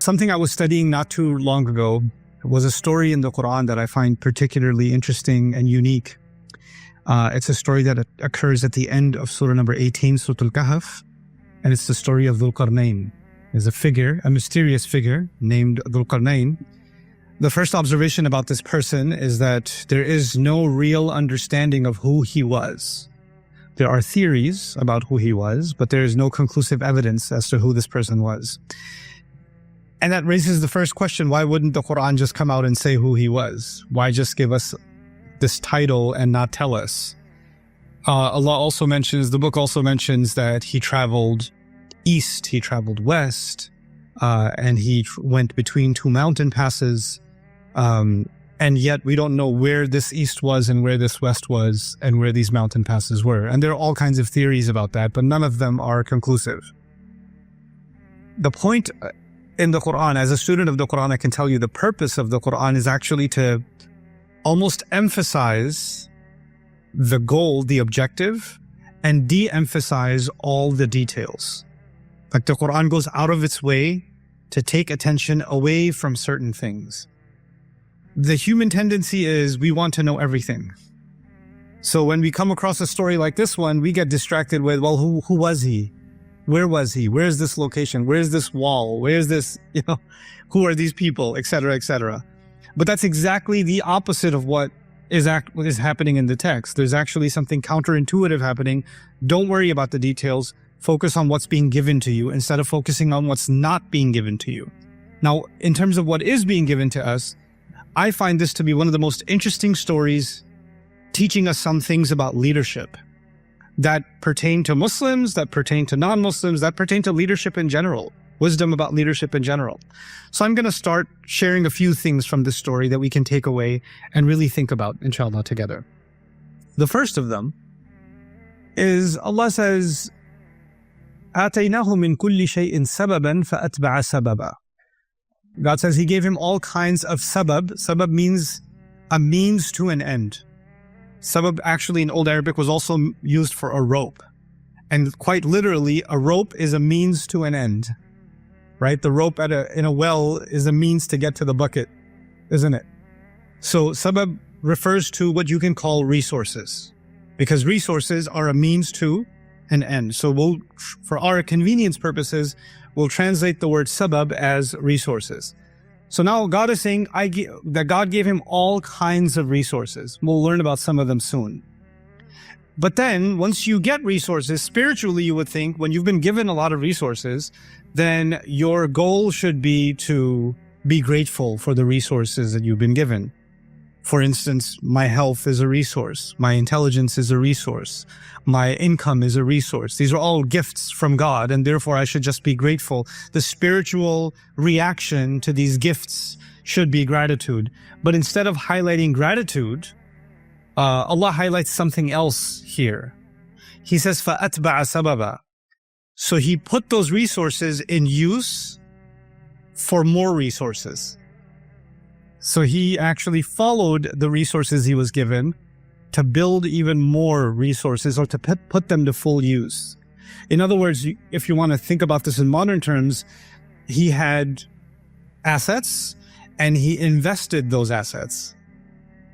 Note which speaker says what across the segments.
Speaker 1: Something I was studying not too long ago was a story in the Quran that I find particularly interesting and unique. It's a story that occurs at the end of Surah number 18, Surah Al-Kahf, and it's the story of Dhul-Qarnayn. There's a figure, a mysterious figure named Dhul-Qarnayn. The first observation about this person is that there is no real understanding of who he was. There are theories about who he was, but there is no conclusive evidence as to who this person was. And that raises the first question, why wouldn't the Quran just come out and say who he was? Why just give us this title and not tell us? Allah also mentions, the book also mentions that he traveled east, he traveled west, and he went between two mountain passes. And yet we don't know where this east was and where this west was and where these mountain passes were. And there are all kinds of theories about that, but none of them are conclusive. The point in the Quran, as a student of the Quran, I can tell you the purpose of the Quran is actually to almost emphasize the goal, the objective, and de-emphasize all the details. Like the Quran goes out of its way to take attention away from certain things. The human tendency is we want to know everything. So when we come across a story like this one, we get distracted with, well, who was he? Where was he? Where's this location? Where's this wall? Where's this, who are these people, etc., etc. But that's exactly the opposite of what is happening in the text. There's actually something counterintuitive happening. Don't worry about the details. Focus on what's being given to you instead of focusing on what's not being given to you. Now, in terms of what is being given to us, I find this to be one of the most interesting stories teaching us some things about leadership that pertain to Muslims, that pertain to non-Muslims, that pertain to leadership in general, wisdom about leadership in general. So I'm going to start sharing a few things from this story that we can take away and really think about, inshallah, together. The first of them is Allah says, آتَيْنَاهُ مِنْ كُلِّ شَيْءٍ سَبَبًا فَأَتْبَعَ سَبَبًا. God says He gave him all kinds of sabab. Sabab means a means to an end. Sabab actually in Old Arabic was also used for a rope. And quite literally, a rope is a means to an end. Right? The rope in a well is a means to get to the bucket, isn't it? So sabab refers to what you can call resources, because resources are a means to an end. So for our convenience purposes, we'll translate the word sabab as resources. So now God is saying that God gave him all kinds of resources. We'll learn about some of them soon. But then once you get resources, spiritually you would think when you've been given a lot of resources, then your goal should be to be grateful for the resources that you've been given. For instance, my health is a resource. My intelligence is a resource. My income is a resource. These are all gifts from God, and therefore I should just be grateful. The spiritual reaction to these gifts should be gratitude. But instead of highlighting gratitude, Allah highlights something else here. He says, فَأَتْبَعَ سَبَبًا. So He put those resources in use for more resources. So He actually followed the resources He was given to build even more resources, or to put them to full use. In other words, if you want to think about this in modern terms, He had assets and He invested those assets.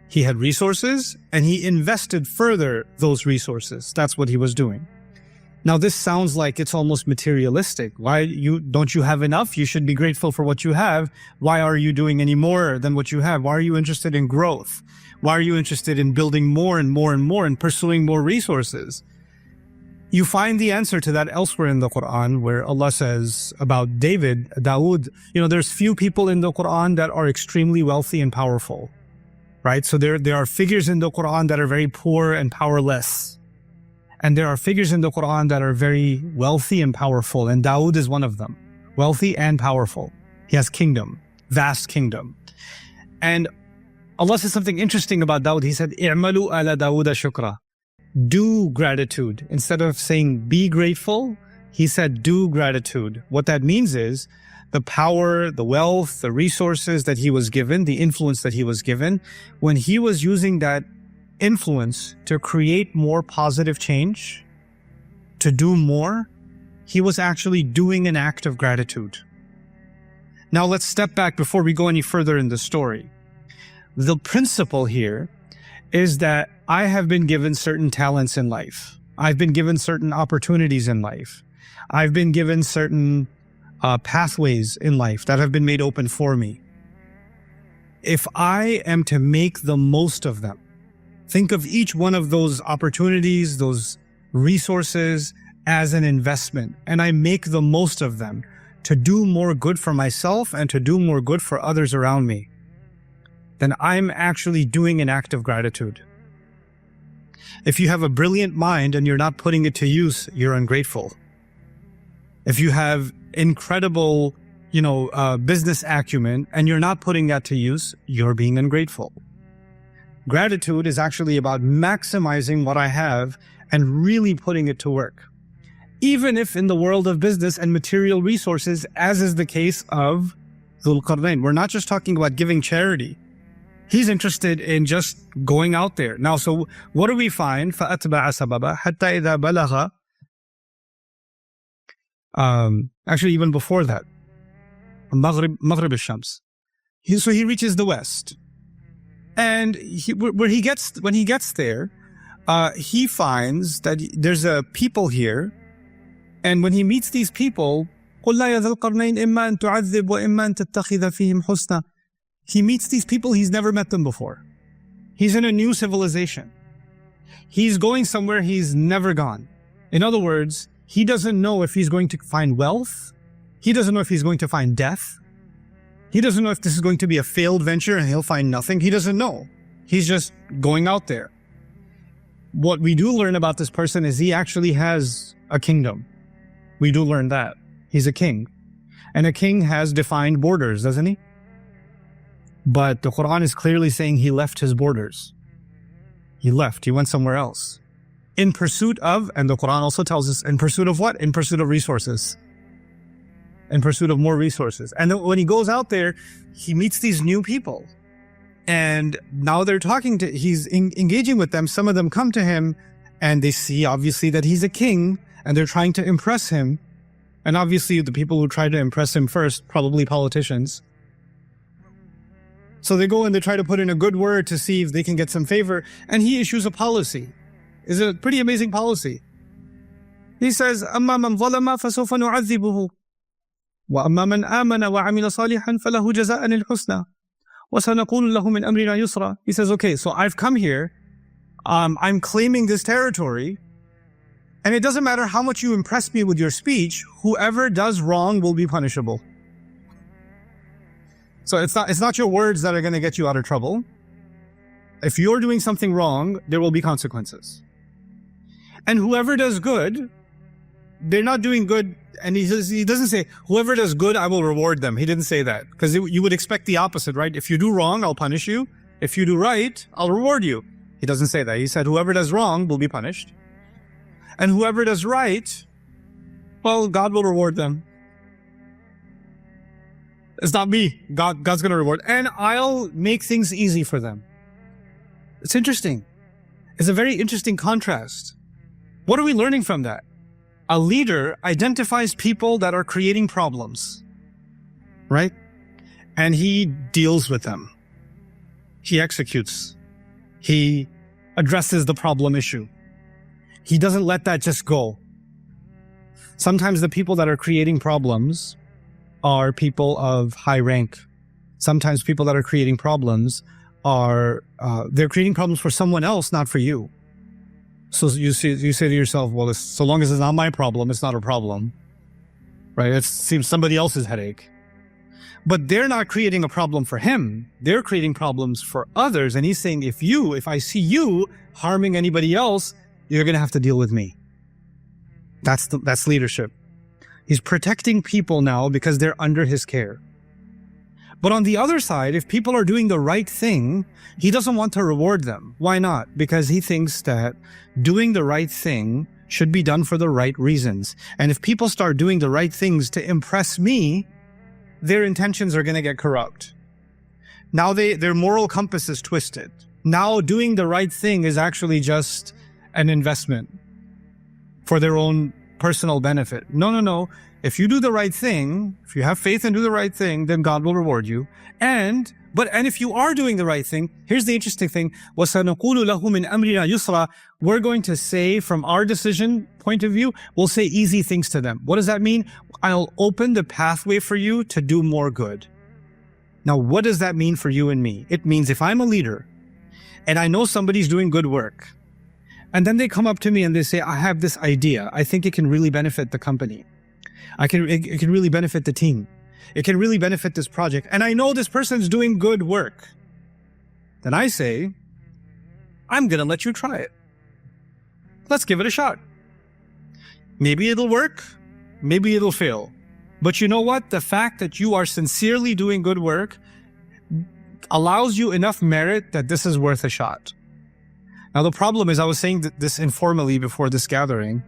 Speaker 1: He had resources and He invested further those resources. That's what He was doing. Now this sounds like it's almost materialistic. Don't you have enough? You should be grateful for what you have. Why are you doing any more than what you have? Why are you interested in growth? Why are you interested in building more and more and more and pursuing more resources? You find the answer to that elsewhere in the Quran, where Allah says about Dawood, there's few people in the Quran that are extremely wealthy and powerful, right? So there are figures in the Quran that are very poor and powerless. And there are figures in the Quran that are very wealthy and powerful, and Dawood is one of them. Wealthy and powerful. He has kingdom, vast kingdom. And Allah says something interesting about Dawood. He said, "I'malu ala Dawuda shukra." Do gratitude. Instead of saying be grateful, He said do gratitude. What that means is the power, the wealth, the resources that he was given, the influence that he was given, when he was using that influence to create more positive change, to do more, he was actually doing an act of gratitude. Now let's step back before we go any further in the story. The principle here is that I have been given certain talents in life. I've been given certain opportunities in life. I've been given certain pathways in life that have been made open for me. If I am to make the most of them, think of each one of those opportunities, those resources as an investment, and I make the most of them to do more good for myself and to do more good for others around me, then I'm actually doing an act of gratitude. If you have a brilliant mind and you're not putting it to use, you're ungrateful. If you have incredible, business acumen and you're not putting that to use, you're being ungrateful. Gratitude is actually about maximizing what I have and really putting it to work. Even if in the world of business and material resources, as is the case of Dhul-Qarnayn, we're not just talking about giving charity. He's interested in just going out there. Now, so what do we find? فَأَتْبَعَ سَبَبًا حَتَّى إِذَا بَلَغَ actually, even before that, Maghrib al-Shams. So he reaches the west. And when he gets there, he finds that there's a people here. And when he meets these people, قُلْ لَا يَا ذَا الْقَرْنَيْنِ إِمَّا أَن تُعَذِّبْ وَإِمَّا أَن تَتَّخِذَ فِيهِمْ حُسْنًا. He meets these people, he's never met them before. He's in a new civilization. He's going somewhere he's never gone. In other words, he doesn't know if he's going to find wealth. He doesn't know if he's going to find death. He doesn't know if this is going to be a failed venture and he'll find nothing. He doesn't know. He's just going out there. What we do learn about this person is he actually has a kingdom. We do learn that. He's a king. And a king has defined borders, doesn't he? But the Quran is clearly saying he left his borders. He left. He went somewhere else. In pursuit of, and the Quran also tells us, in pursuit of what? In pursuit of resources. In pursuit of more resources. And then when he goes out there, he meets these new people. And now they're he's engaging with them. Some of them come to him and they see obviously that he's a king and they're trying to impress him. And obviously the people who try to impress him first, probably politicians. So they go and they try to put in a good word to see if they can get some favor. And he issues a policy. It's a pretty amazing policy. He says, أَمَّا مَنْ ظَلَمَ فَسَوْفَ نُعَذِّبُهُ وَأَمَّا مَنْ آمَنَ وَعَمِلَ صَالِحًا فَلَهُ جَزَاءً الْحُسْنَى وَسَنَقُولُ لَهُ مِنْ أَمْرِنَا يُسْرًا. He says, okay, so I've come here. I'm claiming this territory. And it doesn't matter how much you impress me with your speech. Whoever does wrong will be punishable. So it's not your words that are going to get you out of trouble. If you're doing something wrong, there will be consequences. And whoever does good, they're not doing good. And he doesn't say, whoever does good, I will reward them. He didn't say that. Because you would expect the opposite, right? If you do wrong, I'll punish you. If you do right, I'll reward you. He doesn't say that. He said, whoever does wrong will be punished. And whoever does right, well, God will reward them. It's not me. God's going to reward. And I'll make things easy for them. It's interesting. It's a very interesting contrast. What are we learning from that? A leader identifies people that are creating problems, right? And he deals with them. He executes. He addresses the problem issue. He doesn't let that just go. Sometimes the people that are creating problems are people of high rank. Sometimes people that are creating problems are, they're creating problems for someone else, not for you. So you say to yourself, well, so long as it's not my problem, it's not a problem, right? It seems somebody else's headache. But they're not creating a problem for him. They're creating problems for others. And he's saying, if I see you harming anybody else, you're going to have to deal with me. That's leadership. He's protecting people now because they're under his care. But on the other side, if people are doing the right thing, he doesn't want to reward them. Why not? Because he thinks that doing the right thing should be done for the right reasons. And if people start doing the right things to impress me, their intentions are going to get corrupt. Now their moral compass is twisted. Now doing the right thing is actually just an investment for their own personal benefit. No. If you do the right thing, if you have faith and do the right thing, then God will reward you. And if you are doing the right thing, here's the interesting thing. وَسَنَقُولُ لَهُ مِنْ أَمْرِنَا يُسْرًا. We're going to say, from our decision point of view, we'll say easy things to them. What does that mean? I'll open the pathway for you to do more good. Now, what does that mean for you and me? It means if I'm a leader and I know somebody's doing good work, and then they come up to me and they say, I have this idea. I think it can really benefit the company. It can really benefit the team. It can really benefit this project. And I know this person's doing good work. Then I say, I'm going to let you try it. Let's give it a shot. Maybe it'll work. Maybe it'll fail. But you know what? The fact that you are sincerely doing good work allows you enough merit that this is worth a shot. Now, the problem is, I was saying this informally before this gathering.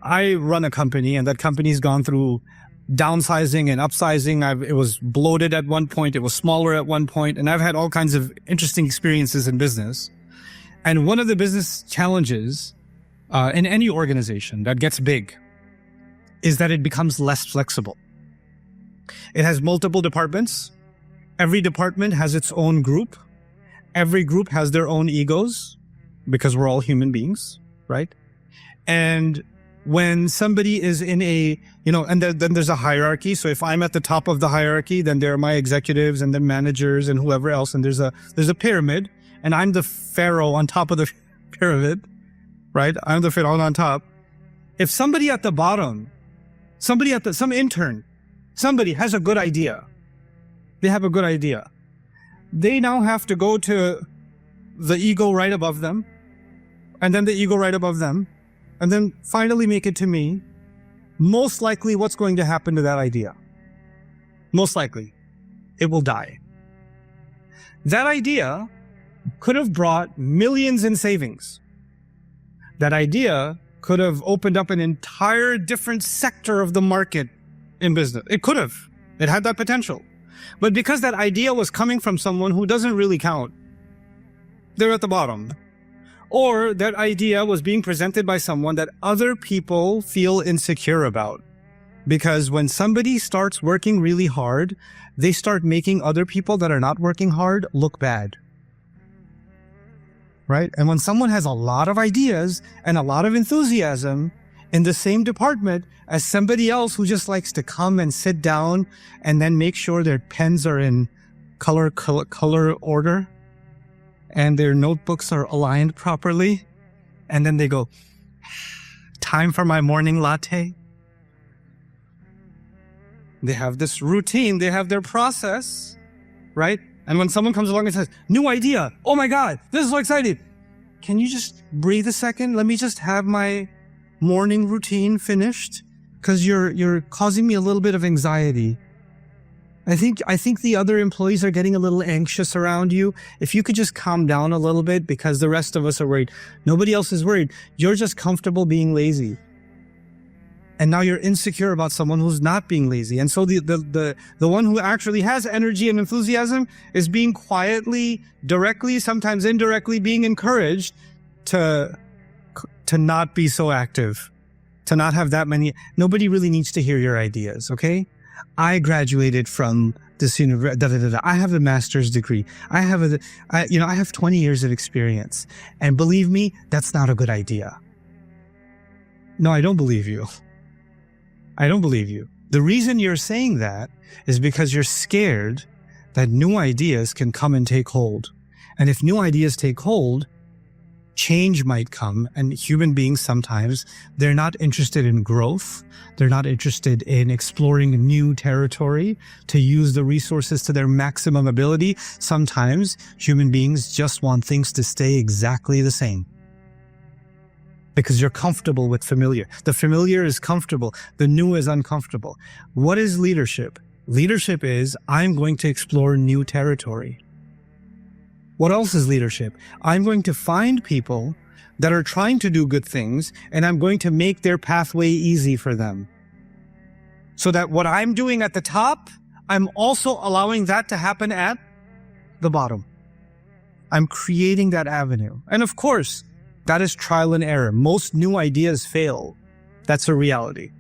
Speaker 1: I run a company, and that company's gone through downsizing and upsizing. It was bloated at one point. It was smaller at one point. And I've had all kinds of interesting experiences in business. And one of the business challenges in any organization that gets big is that it becomes less flexible. It has multiple departments. Every department has its own group. Every group has their own egos, because we're all human beings, right? And when somebody is in a, and then there's a hierarchy. So if I'm at the top of the hierarchy, then there are my executives and the managers and whoever else. And there's a pyramid, and I'm the pharaoh on top of the pyramid, right? I'm the pharaoh on top. If somebody at the bottom, some intern, somebody has a good idea. They have a good idea. They now have to go to the ego right above them, and then the ego right above them, and then finally make it to me. Most likely, what's going to happen to that idea? Most likely, it will die. That idea could have brought millions in savings. That idea could have opened up an entire different sector of the market in business. It could have. It had that potential. But because that idea was coming from someone who doesn't really count, they're at the bottom. Or that idea was being presented by someone that other people feel insecure about. Because when somebody starts working really hard, they start making other people that are not working hard look bad. Right? And when someone has a lot of ideas and a lot of enthusiasm in the same department as somebody else who just likes to come and sit down and then make sure their pens are in color order and their notebooks are aligned properly, and then they go, time for my morning latte. They have this routine, they have their process, right? And when someone comes along and says, new idea, oh my God, this is so exciting. Can you just breathe a second? Let me just have my morning routine finished, because you're causing me a little bit of anxiety. I think the other employees are getting a little anxious around you. If you could just calm down a little bit, because the rest of us are worried. Nobody else is worried. You're just comfortable being lazy. And now you're insecure about someone who's not being lazy. And so the one who actually has energy and enthusiasm is being quietly, directly, sometimes indirectly being encouraged to not be so active, to not have that many. Nobody really needs to hear your ideas, okay? I graduated from this university. I have a master's degree. I have 20 years of experience. And believe me, that's not a good idea. No, I don't believe you. I don't believe you. The reason you're saying that is because you're scared that new ideas can come and take hold. And if new ideas take hold, change might come. And human beings, sometimes they're not interested in growth. They're not interested in exploring new territory to use the resources to their maximum ability. Sometimes human beings just want things to stay exactly the same, because you're comfortable with familiar. The familiar is comfortable. The new is uncomfortable. What is leadership? Leadership is, I'm going to explore new territory. What else is leadership? I'm going to find people that are trying to do good things, and I'm going to make their pathway easy for them. So that what I'm doing at the top, I'm also allowing that to happen at the bottom. I'm creating that avenue. And of course, that is trial and error. Most new ideas fail. That's a reality.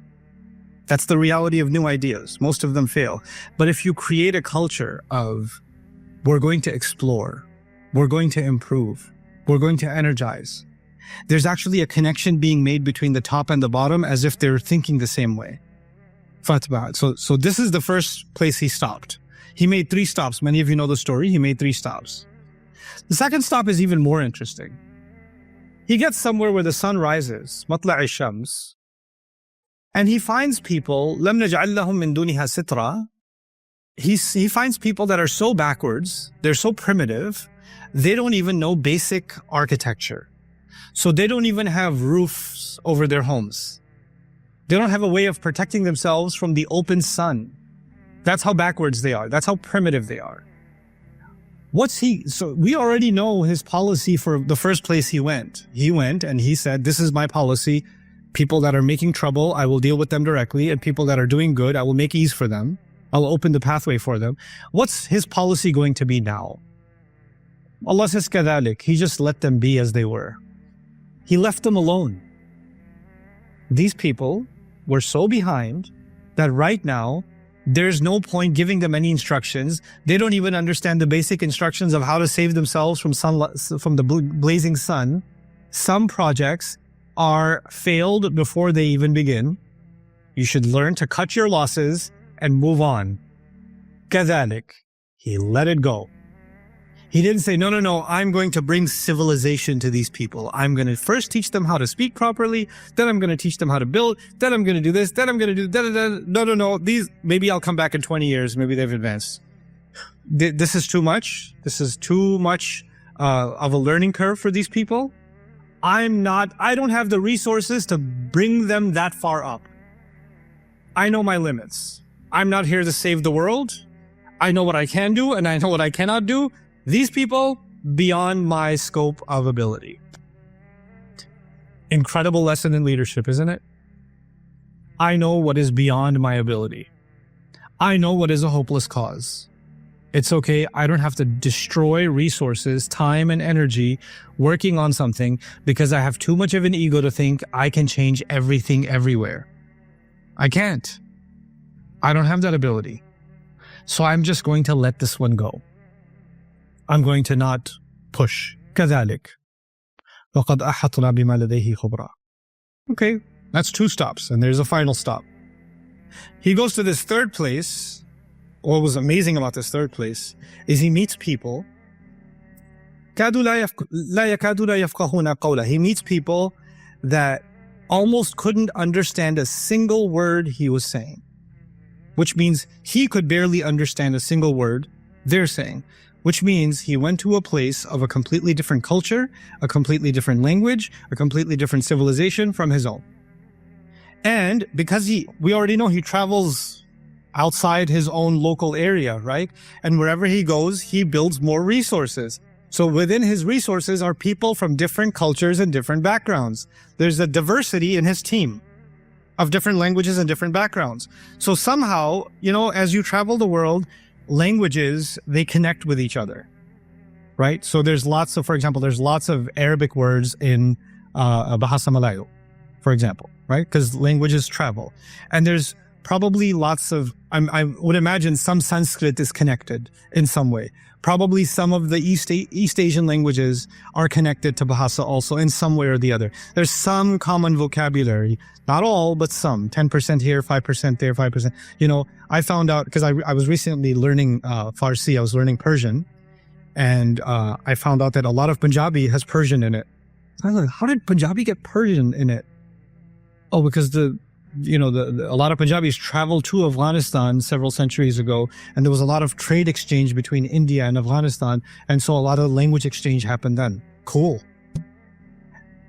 Speaker 1: That's the reality of new ideas. Most of them fail. But if you create a culture of, we're going to explore, we're going to improve, we're going to energize, there's actually a connection being made between the top and the bottom as if they're thinking the same way. Fatba'at. So this is the first place he stopped. He made 3 stops. Many of you know the story. He made 3 stops. The second stop is even more interesting. He gets somewhere where the sun rises, matla'i shams, and he finds people, lam naj'al lahum min duniha sitra. He finds people that are so backwards, they're so primitive, they don't even know basic architecture. So they don't even have roofs over their homes. They don't have a way of protecting themselves from the open sun. That's how backwards they are. That's how primitive they are. So we already know his policy for the first place he went. He went and he said, this is my policy. People that are making trouble, I will deal with them directly. And people that are doing good, I will make ease for them. I'll open the pathway for them. What's his policy going to be now? Allah says, كَذَلِكَ. He just let them be as they were. He left them alone. These people were so behind that right now, there's no point giving them any instructions. They don't even understand the basic instructions of how to save themselves from the blazing sun. Some projects are failed before they even begin. You should learn to cut your losses and move on. كذلك. He let it go. He didn't say, no, I'm going to bring civilization to these people. I'm going to first teach them how to speak properly. Then I'm going to teach them how to build. Then I'm going to do this. Then I'm going to do that. No. Maybe I'll come back in 20 years. Maybe they've advanced. This is too much. This is too much of a learning curve for these people. I don't have the resources to bring them that far up. I know my limits. I'm not here to save the world. I know what I can do and I know what I cannot do. These people, beyond my scope of ability. Incredible lesson in leadership, isn't it? I know what is beyond my ability. I know what is a hopeless cause. It's okay. I don't have to destroy resources, time, and energy working on something because I have too much of an ego to think I can change everything everywhere. I can't. I don't have that ability. So I'm just going to let this one go. I'm going to not push. كذلك. وقد أحطنا بما لديه خبرا. Okay, that's 2 stops, and there's a final stop. He goes to this third place. What was amazing about this third place is he meets people. كادوا لا يكادون يفقهون قوله. He meets people that almost couldn't understand a single word he was saying, which means he could barely understand a single word they're saying. Which means he went to a place of a completely different culture, a completely different language, a completely different civilization from his own. And because we already know he travels outside his own local area, right? And wherever he goes, he builds more resources. So within his resources are people from different cultures and different backgrounds. There's a diversity in his team of different languages and different backgrounds. So somehow, as you travel the world, languages, they connect with each other, right? So for example, there's lots of Arabic words in Bahasa Malayo, for example, right? Because languages travel. And there's probably lots of, I would imagine some Sanskrit is connected in some way. Probably some of the East Asian languages are connected to Bahasa also in some way or the other. There's some common vocabulary, not all, but some, 10% here, 5% there, 5%. I found out, because I was recently learning Farsi, I was learning Persian, and I found out that a lot of Punjabi has Persian in it. So I was like, how did Punjabi get Persian in it? Oh, because a lot of Punjabis traveled to Afghanistan several centuries ago, and there was a lot of trade exchange between India and Afghanistan, and so a lot of language exchange happened then. Cool.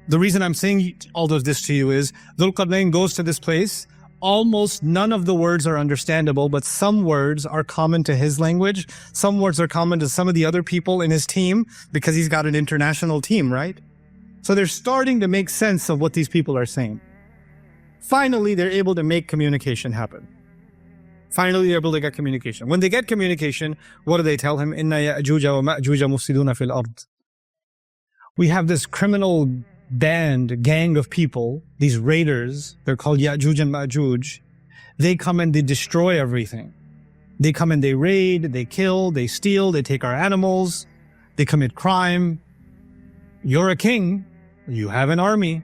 Speaker 1: The reason I'm saying all of this to you is Dhul-Qarnayn goes to this place. Almost none of the words are understandable, but some words are common to his language. Some words are common to some of the other people in his team because he's got an international team, right? So they're starting to make sense of what these people are saying. Finally, they're able to make communication happen. Finally, they're able to get communication. When they get communication, what do they tell him? إِنَّ يَأْجُوجَ وَمَأْجُوجَ مُفْسِدُونَ فِي الْأَرْضِ. We have this criminal gang of people, these raiders, they're called Ya'juj and Ma'juj. They come and they destroy everything. They come and they raid, they kill, they steal, they take our animals, they commit crime. You're a king, you have an army.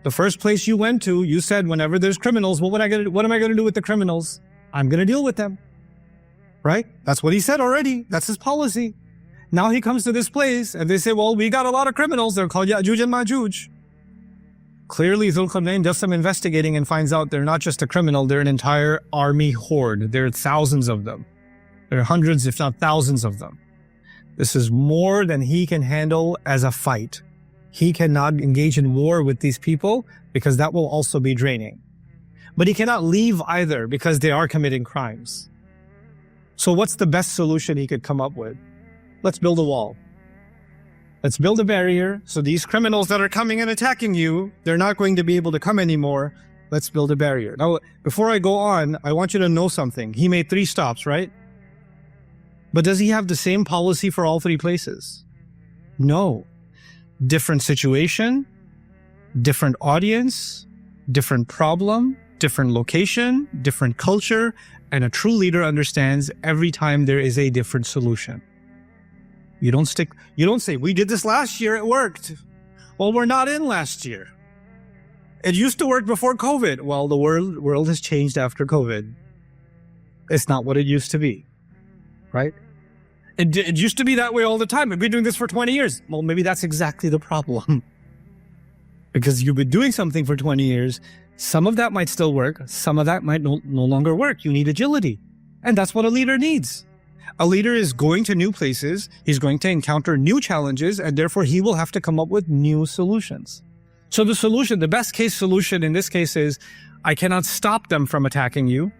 Speaker 1: The first place you went to, you said, whenever there's criminals, what am I going to do with the criminals? I'm going to deal with them. Right? That's what he said already. That's his policy. Now he comes to this place and they say, well, we got a lot of criminals. They're called Ya'juj and Ma'juj. Clearly, Dhul-Qarnayn does some investigating and finds out they're not just a criminal, they're an entire army horde. There are thousands of them. There are hundreds, if not thousands of them. This is more than he can handle as a fight. He cannot engage in war with these people because that will also be draining. But he cannot leave either because they are committing crimes. So what's the best solution he could come up with? Let's build a wall. Let's build a barrier so these criminals that are coming and attacking you, they're not going to be able to come anymore. Let's build a barrier. Now, before I go on, I want you to know something. He made 3 stops, right? But does he have the same policy for all 3 places? No. Different situation, different audience, different problem, different location, different culture, and a true leader understands every time there is a different solution. You don't say, we did this last year, it worked. Well, we're not in last year. It used to work before COVID. Well, the world has changed after COVID. It's not what it used to be, right? It used to be that way all the time. We've been doing this for 20 years. Well, maybe that's exactly the problem. Because you've been doing something for 20 years. Some of that might still work. Some of that might no longer work. You need agility. And that's what a leader needs. A leader is going to new places. He's going to encounter new challenges, and therefore he will have to come up with new solutions. So the solution, the best case solution in this case is, I cannot stop them from attacking you.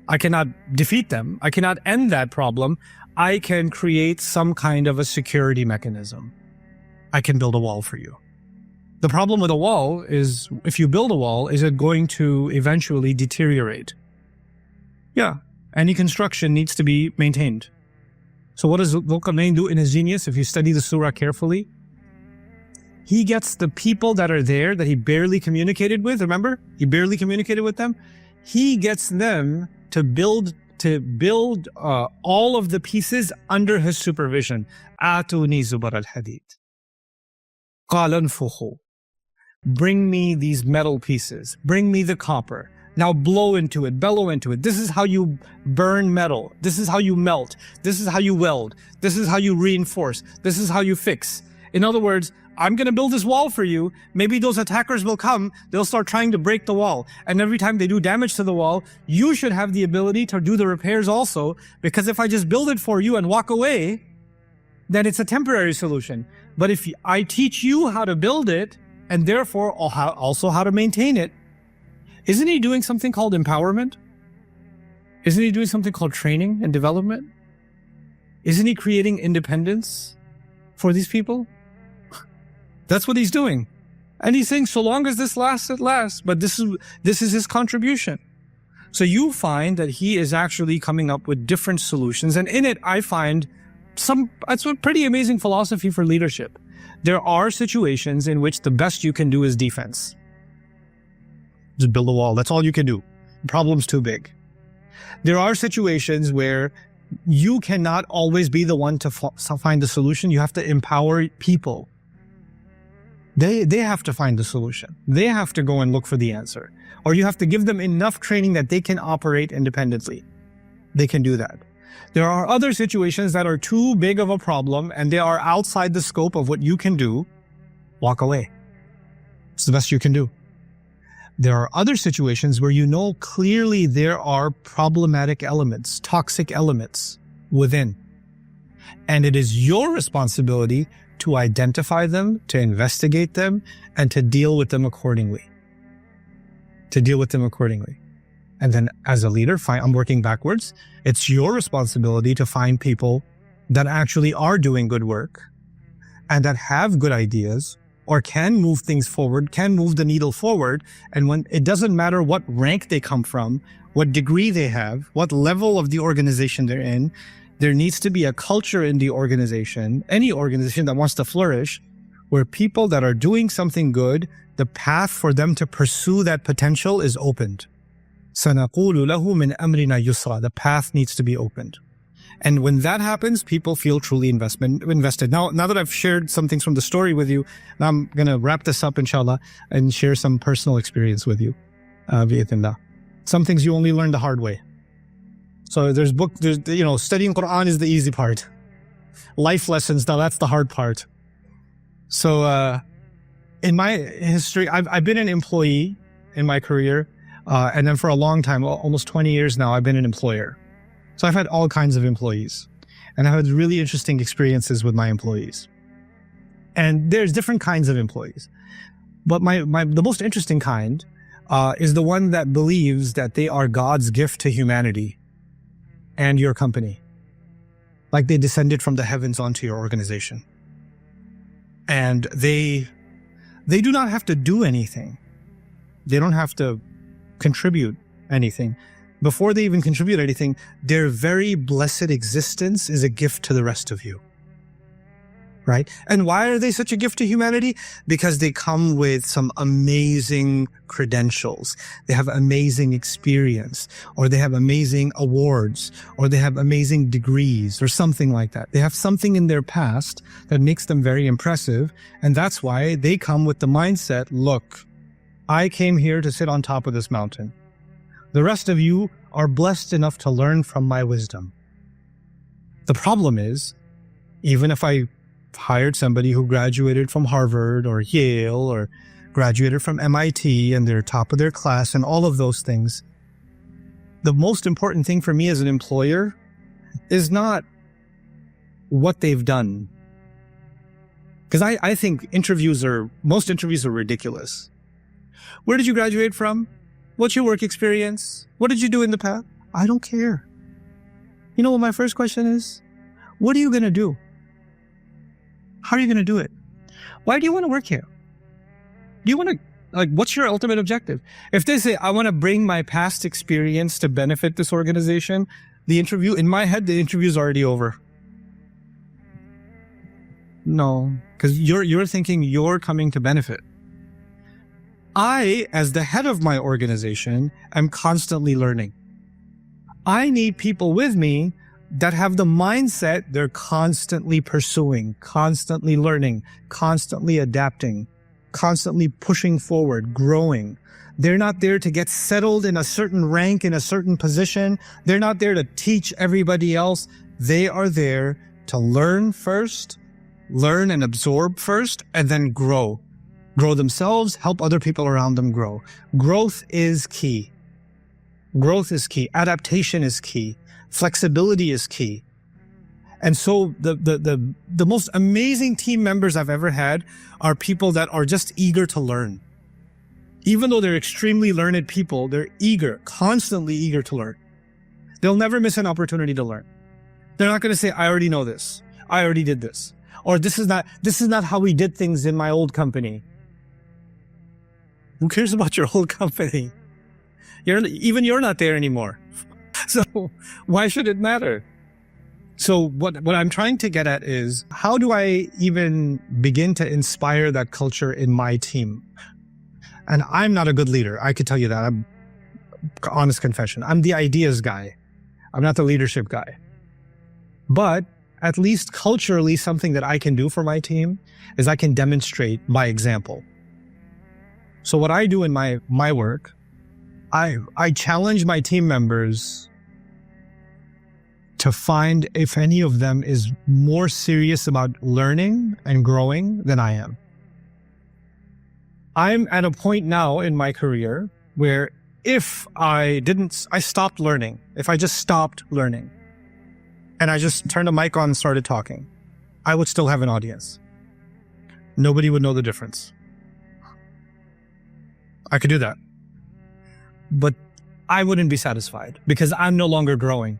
Speaker 1: I cannot defeat them. I cannot end that problem. I can create some kind of a security mechanism. I can build a wall for you. The problem with a wall is, if you build a wall, is it going to eventually deteriorate? Yeah. Any construction needs to be maintained. So what does Dhul-Qarnayn do in his genius? If you study the surah carefully, he gets the people that are there that he barely communicated with. Remember? He barely communicated with them. He gets them to build all of the pieces under his supervision. Atuni zubar al-hadid. Qala anfukhu. Bring me these metal pieces. Bring me the copper. Now blow into it, bellow into it. This is how you burn metal. This is how you melt. This is how you weld. This is how you reinforce. This is how you fix. In other words, I'm going to build this wall for you. Maybe those attackers will come. They'll start trying to break the wall. And every time they do damage to the wall, you should have the ability to do the repairs also. Because if I just build it for you and walk away, then it's a temporary solution. But if I teach you how to build it, and therefore also how to maintain it, isn't he doing something called empowerment? Isn't he doing something called training and development? Isn't he creating independence for these people? That's what he's doing. And he's saying, so long as this lasts, it lasts. But this is his contribution. So you find that he is actually coming up with different solutions. And in it, I find it's a pretty amazing philosophy for leadership. There are situations in which the best you can do is defense. Just build a wall. That's all you can do. The problem's too big. There are situations where you cannot always be the one to find the solution. You have to empower people. They have to find the solution. They have to go and look for the answer. Or you have to give them enough training that they can operate independently. They can do that. There are other situations that are too big of a problem and they are outside the scope of what you can do. Walk away. It's the best you can do. There are other situations where you know clearly there are problematic elements, toxic elements within. And it is your responsibility to identify them, to investigate them, and to deal with them accordingly. And then as a leader, I'm working backwards. It's your responsibility to find people that actually are doing good work and that have good ideas or can move things forward, can move the needle forward. And when it doesn't matter what rank they come from, what degree they have, what level of the organization they're in, there needs to be a culture in the organization, any organization that wants to flourish, where people that are doing something good, the path for them to pursue that potential is opened. سَنَقُولُ لَهُ مِنْ أَمْرِنَا يُسْرًا. The path needs to be opened. And when that happens, people feel truly invested. Now that I've shared some things from the story with you, now I'm going to wrap this up, inshallah, and share some personal experience with you. Bi'idhnillah. Some things you only learn the hard way. So there's studying Quran is the easy part. Life lessons, now that's the hard part. So in my history, I've been an employee in my career. And then for a long time, almost 20 years now, I've been an employer. So I've had all kinds of employees, and I've had really interesting experiences with my employees. And there's different kinds of employees. But the most interesting kind is the one that believes that they are God's gift to humanity and your company. Like they descended from the heavens onto your organization. And they do not have to do anything. They don't have to contribute anything. Before they even contribute anything, their very blessed existence is a gift to the rest of you. Right? And why are they such a gift to humanity? Because they come with some amazing credentials. They have amazing experience, or they have amazing awards, or they have amazing degrees, or something like that. They have something in their past that makes them very impressive. And that's why they come with the mindset, look, I came here to sit on top of this mountain. The rest of you are blessed enough to learn from my wisdom. The problem is, even if I hired somebody who graduated from Harvard or Yale or graduated from MIT and they're top of their class and all of those things, the most important thing for me as an employer is not what they've done. Because I think most interviews are ridiculous. Where did you graduate from? What's your work experience? What did you do in the past? I don't care. You know what my first question is? What are you going to do? How are you going to do it? Why do you want to work here? Do you want to, what's your ultimate objective? If they say, I want to bring my past experience to benefit this organization, in my head, the interview is already over. No, because you're thinking you're coming to benefit. I, as the head of my organization, am constantly learning. I need people with me that have the mindset they're constantly pursuing, constantly learning, constantly adapting, constantly pushing forward, growing. They're not there to get settled in a certain rank, in a certain position. They're not there to teach everybody else. They are there to learn first, learn and absorb first, and then grow. Grow themselves, help other people around them grow. Growth is key. Growth is key. Adaptation is key. Flexibility is key. And so the most amazing team members I've ever had are people that are just eager to learn. Even though they're extremely learned people, they're eager, constantly eager to learn. They'll never miss an opportunity to learn. They're not going to say, I already know this. I already did this. Or this is not how we did things in my old company. Who cares about your old company? You're not there anymore. So why should it matter? So what I'm trying to get at is, how do I even begin to inspire that culture in my team? And I'm not a good leader. I could tell you that. I'm honest confession. I'm the ideas guy. I'm not the leadership guy. But at least culturally, something that I can do for my team is I can demonstrate by example. So what I do in my work, I challenge my team members to find if any of them is more serious about learning and growing than I am. I'm at a point now in my career where if I stopped learning, if I just stopped learning and I just turned a mic on and started talking, I would still have an audience. Nobody would know the difference. I could do that. But I wouldn't be satisfied because I'm no longer growing.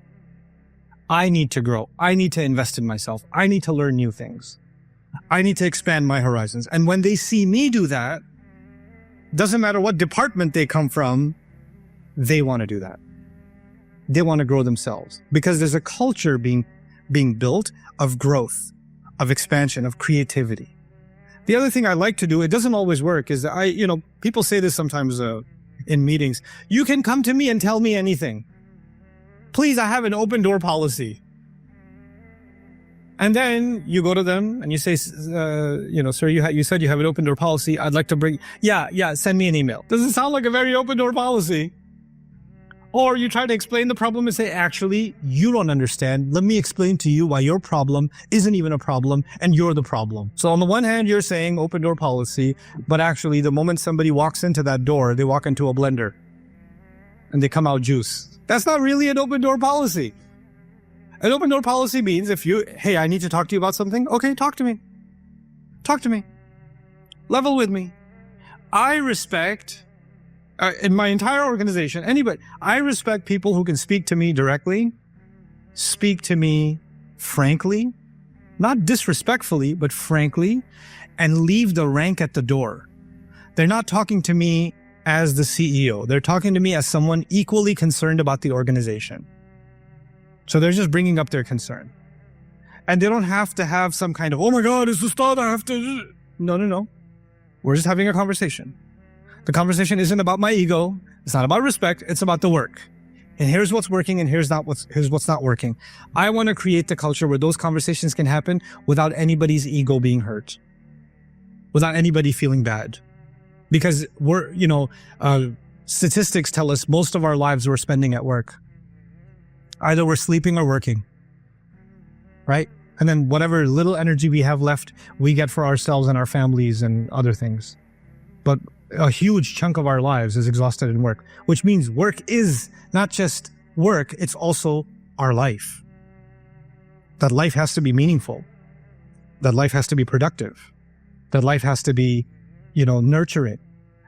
Speaker 1: I need to grow. I need to invest in myself. I need to learn new things. I need to expand my horizons. And when they see me do that, doesn't matter what department they come from, they want to do that. They want to grow themselves because there's a culture being built of growth, of expansion, of creativity. The other thing I like to do, it doesn't always work, is that people say this sometimes in meetings. You can come to me and tell me anything. Please, I have an open door policy. And then you go to them and you say, sir, you said you have an open door policy. I'd like to send me an email. Doesn't sound like a very open door policy. Or you try to explain the problem and say, actually, you don't understand. Let me explain to you why your problem isn't even a problem and you're the problem. So on the one hand, you're saying open door policy, but actually the moment somebody walks into that door, they walk into a blender and they come out juice. That's not really an open door policy. An open door policy means hey, I need to talk to you about something. Okay, talk to me. Talk to me. Level with me. I respect, in my entire organization, I respect people who can speak to me directly, speak to me frankly, not disrespectfully, but frankly, and leave the rank at the door. They're not talking to me as the CEO. They're talking to me as someone equally concerned about the organization. So they're just bringing up their concern. And they don't have to have some kind of, oh my God, it's the start, I have to... No. We're just having a conversation. The conversation isn't about my ego. It's not about respect. It's about the work. And here's what's working and here's what's not working. I want to create the culture where those conversations can happen without anybody's ego being hurt. Without anybody feeling bad. Because statistics tell us most of our lives we're spending at work. Either we're sleeping or working, right? And then whatever little energy we have left, we get for ourselves and our families and other things. But a huge chunk of our lives is exhausted in work, which means work is not just work, it's also our life. That life has to be meaningful. That life has to be productive. That life has to be, nurturing.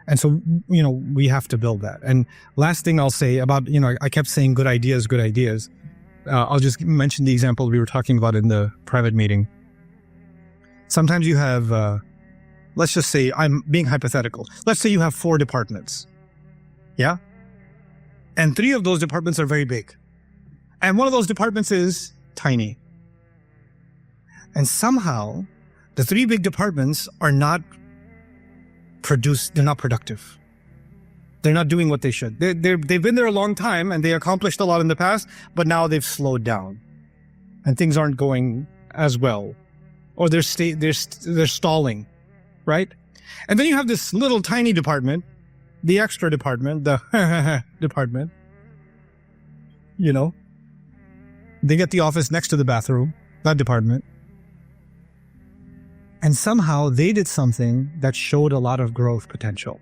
Speaker 1: And so, we have to build that. And last thing I'll say about, I kept saying good ideas. I'll just mention the example we were talking about in the private meeting. Sometimes you have, let's just say, I'm being hypothetical. Let's say you have 4 departments. Yeah? And 3 of those departments are very big. And one of those departments is tiny. And somehow, the 3 big departments are not they're not productive. They're not doing what they should. They've been there a long time and they accomplished a lot in the past, but now they've slowed down and things aren't going as well, or they're stalling, right? And then you have this little tiny department, the extra department, the department. They get the office next to the bathroom, that department. And somehow they did something that showed a lot of growth potential.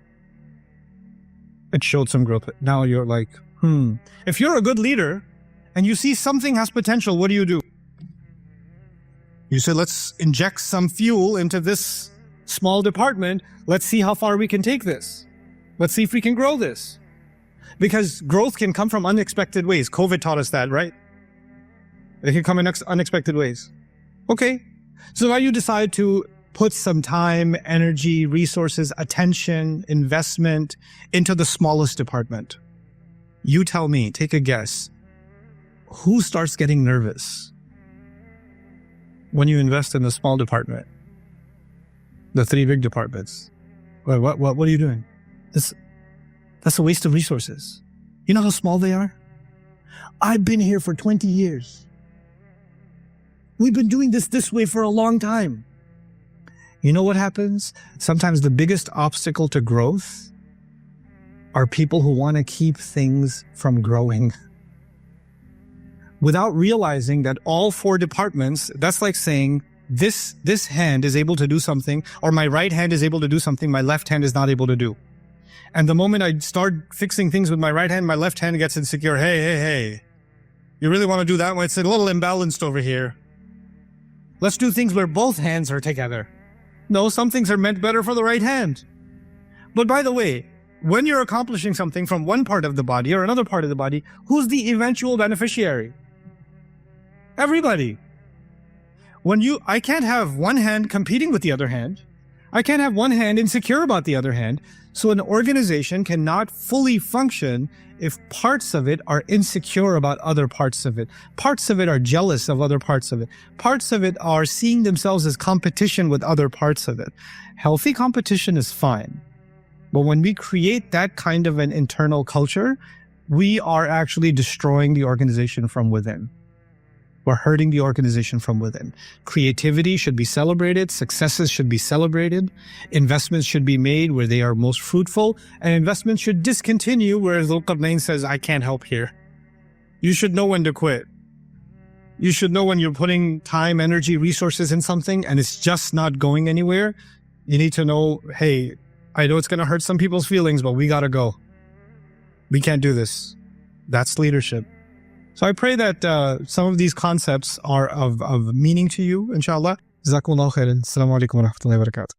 Speaker 1: It showed some growth. Now you're like, If you're a good leader and you see something has potential, what do? You say, let's inject some fuel into this small department. Let's see how far we can take this. Let's see if we can grow this. Because growth can come from unexpected ways. COVID taught us that, right? It can come in unexpected ways. Okay. So now you decide to put some time, energy, resources, attention, investment into the smallest department. You tell me, take a guess. Who starts getting nervous when you invest in the small department? The 3 big departments. What are you doing? That's a waste of resources. You know how small they are? I've been here for 20 years. We've been doing this way for a long time. You know what happens? Sometimes the biggest obstacle to growth are people who want to keep things from growing. Without realizing that all 4 departments, that's like saying this hand is able to do something, or my right hand is able to do something my left hand is not able to do. And the moment I start fixing things with my right hand, my left hand gets insecure. Hey. You really want to do that one? It's a little imbalanced over here. Let's do things where both hands are together. No, some things are meant better for the right hand. But by the way, when you're accomplishing something from one part of the body or another part of the body, who's the eventual beneficiary? Everybody. I can't have one hand competing with the other hand. I can't have one hand insecure about the other hand. So an organization cannot fully function if parts of it are insecure about other parts of it. Parts of it are jealous of other parts of it. Parts of it are seeing themselves as competition with other parts of it. Healthy competition is fine. But when we create that kind of an internal culture, we are actually destroying the organization from within. We're hurting the organization from within. Creativity should be celebrated. Successes should be celebrated. Investments should be made where they are most fruitful. And investments should discontinue where Dhul-Qarnayn says, I can't help here. You should know when to quit. You should know when you're putting time, energy, resources in something and it's just not going anywhere. You need to know, hey, I know it's going to hurt some people's feelings, but we got to go. We can't do this. That's leadership. So I pray that some of these concepts are of meaning to you, inshallah. Jazakumullahu khairan. Assalamu alaikum wa rahmatullahi wa barakatuh.